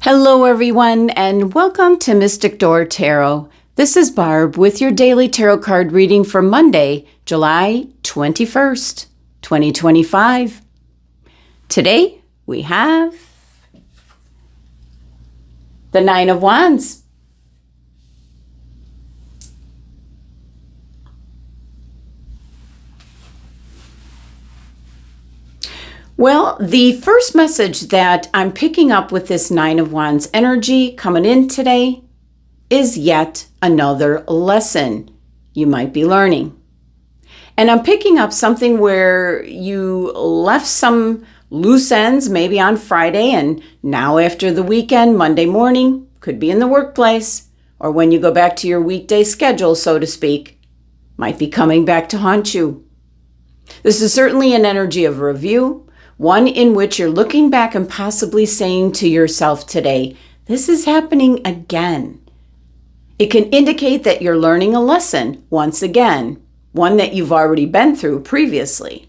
Hello, everyone, and welcome to Mystic Door Tarot. This is Barb with your daily tarot card reading for Monday, July 21st, 2025. Today, we have the Nine of Wands. Well, the first message that I'm picking up with this Nine of Wands energy coming in today is yet another lesson you might be learning. And I'm picking up something where you left some loose ends maybe on Friday, and now after the weekend, Monday morning, could be in the workplace, or when you go back to your weekday schedule, so to speak, might be coming back to haunt you. This is certainly an energy of review, one in which you're looking back and possibly saying to yourself today, this is happening again. It can indicate that you're learning a lesson once again, one that you've already been through previously.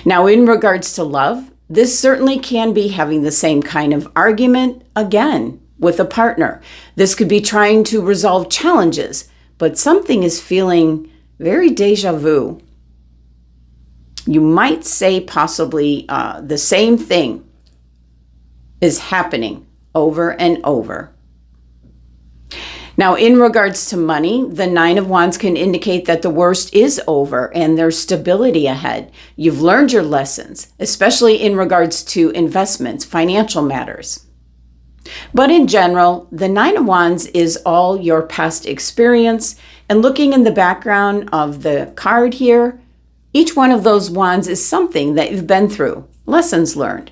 Now, in regards to love, this certainly can be having the same kind of argument again with a partner. This could be trying to resolve challenges, but something is feeling very deja vu. You might say possibly the same thing is happening over and over. Now, in regards to money, the Nine of Wands can indicate that the worst is over and there's stability ahead. You've learned your lessons, especially in regards to investments, financial matters. But in general, the Nine of Wands is all your past experience. And looking in the background of the card here, each one of those wands is something that you've been through, lessons learned.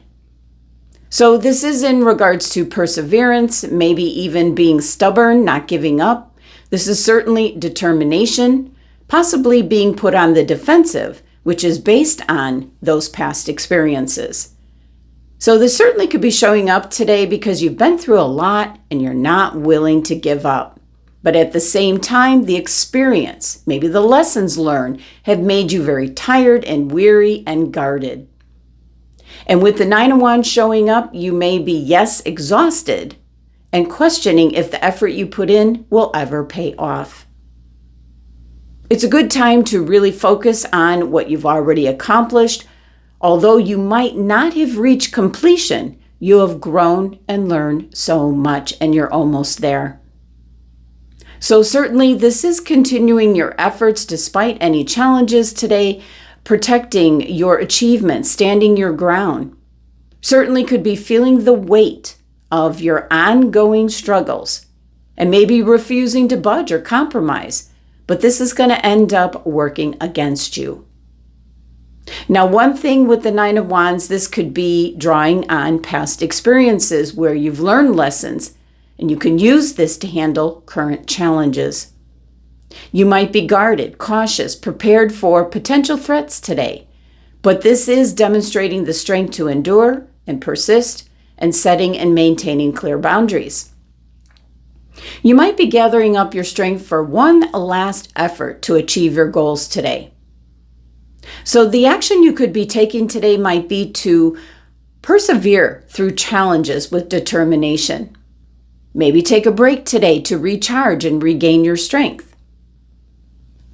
So this is in regards to perseverance, maybe even being stubborn, not giving up. This is certainly determination, possibly being put on the defensive, which is based on those past experiences. So this certainly could be showing up today because you've been through a lot and you're not willing to give up. But at the same time, the experience, maybe the lessons learned, have made you very tired and weary and guarded. And with the Nine of Wands showing up, you may be, yes, exhausted and questioning if the effort you put in will ever pay off. It's a good time to really focus on what you've already accomplished. Although you might not have reached completion, you have grown and learned so much, and you're almost there. So certainly this is continuing your efforts despite any challenges today, protecting your achievements, standing your ground. Certainly could be feeling the weight of your ongoing struggles and maybe refusing to budge or compromise, but this is going to end up working against you. Now, one thing with the Nine of Wands, this could be drawing on past experiences where you've learned lessons, and you can use this to handle current challenges. You might be guarded, cautious, prepared for potential threats today, but this is demonstrating the strength to endure and persist and setting and maintaining clear boundaries. You might be gathering up your strength for one last effort to achieve your goals today. So the action you could be taking today might be to persevere through challenges with determination. Maybe take a break today to recharge and regain your strength.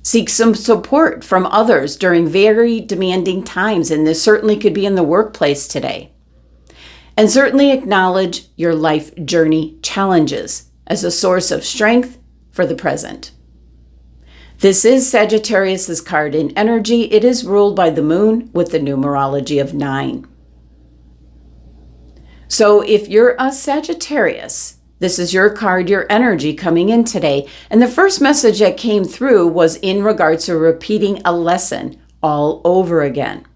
Seek some support from others during very demanding times, and this certainly could be in the workplace today. And certainly acknowledge your life journey challenges as a source of strength for the present. This is Sagittarius's card in energy. It is ruled by the moon with the numerology of 9. So if you're a Sagittarius, this is your card, your energy coming in today. And the first message that came through was in regards to repeating a lesson all over again.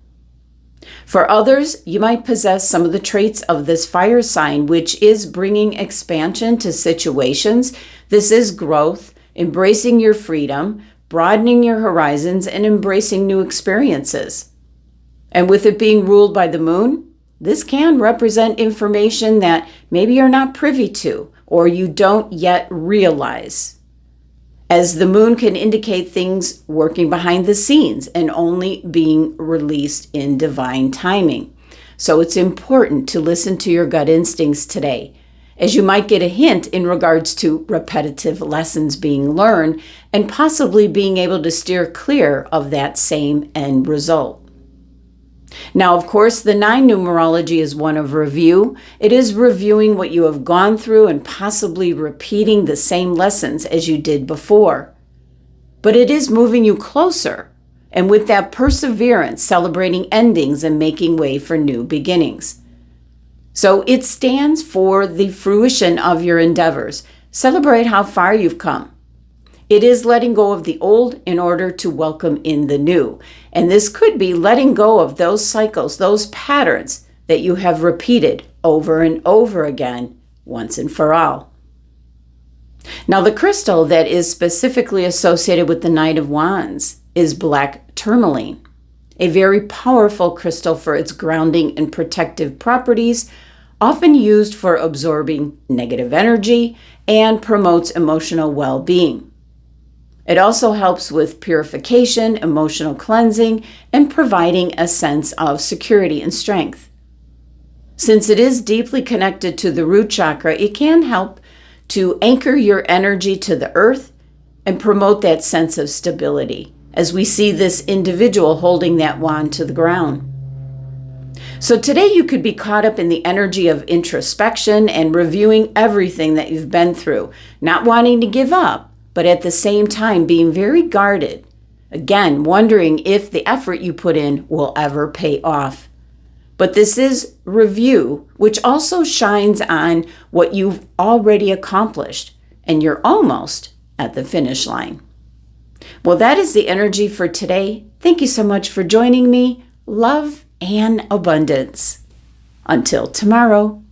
For others, you might possess some of the traits of this fire sign, which is bringing expansion to situations. This is growth, embracing your freedom, broadening your horizons, and embracing new experiences. And with it being ruled by the moon, this can represent information that maybe you're not privy to or you don't yet realize, as the moon can indicate things working behind the scenes and only being released in divine timing. So it's important to listen to your gut instincts today, as you might get a hint in regards to repetitive lessons being learned and possibly being able to steer clear of that same end result. Now, of course, the 9 numerology is one of review. It is reviewing what you have gone through and possibly repeating the same lessons as you did before. But it is moving you closer, and with that perseverance, celebrating endings and making way for new beginnings. So it stands for the fruition of your endeavors. Celebrate how far you've come. It is letting go of the old in order to welcome in the new. And this could be letting go of those cycles, those patterns that you have repeated over and over again, once and for all. Now, the crystal that is specifically associated with the Knight of Wands is black tourmaline, a very powerful crystal for its grounding and protective properties, often used for absorbing negative energy and promotes emotional well-being. It also helps with purification, emotional cleansing, and providing a sense of security and strength. Since it is deeply connected to the root chakra, it can help to anchor your energy to the earth and promote that sense of stability, as we see this individual holding that wand to the ground. So today you could be caught up in the energy of introspection and reviewing everything that you've been through, not wanting to give up, but at the same time being very guarded. Again, wondering if the effort you put in will ever pay off. But this is review, which also shines on what you've already accomplished, and you're almost at the finish line. Well, that is the energy for today. Thank you so much for joining me. Love and abundance. Until tomorrow.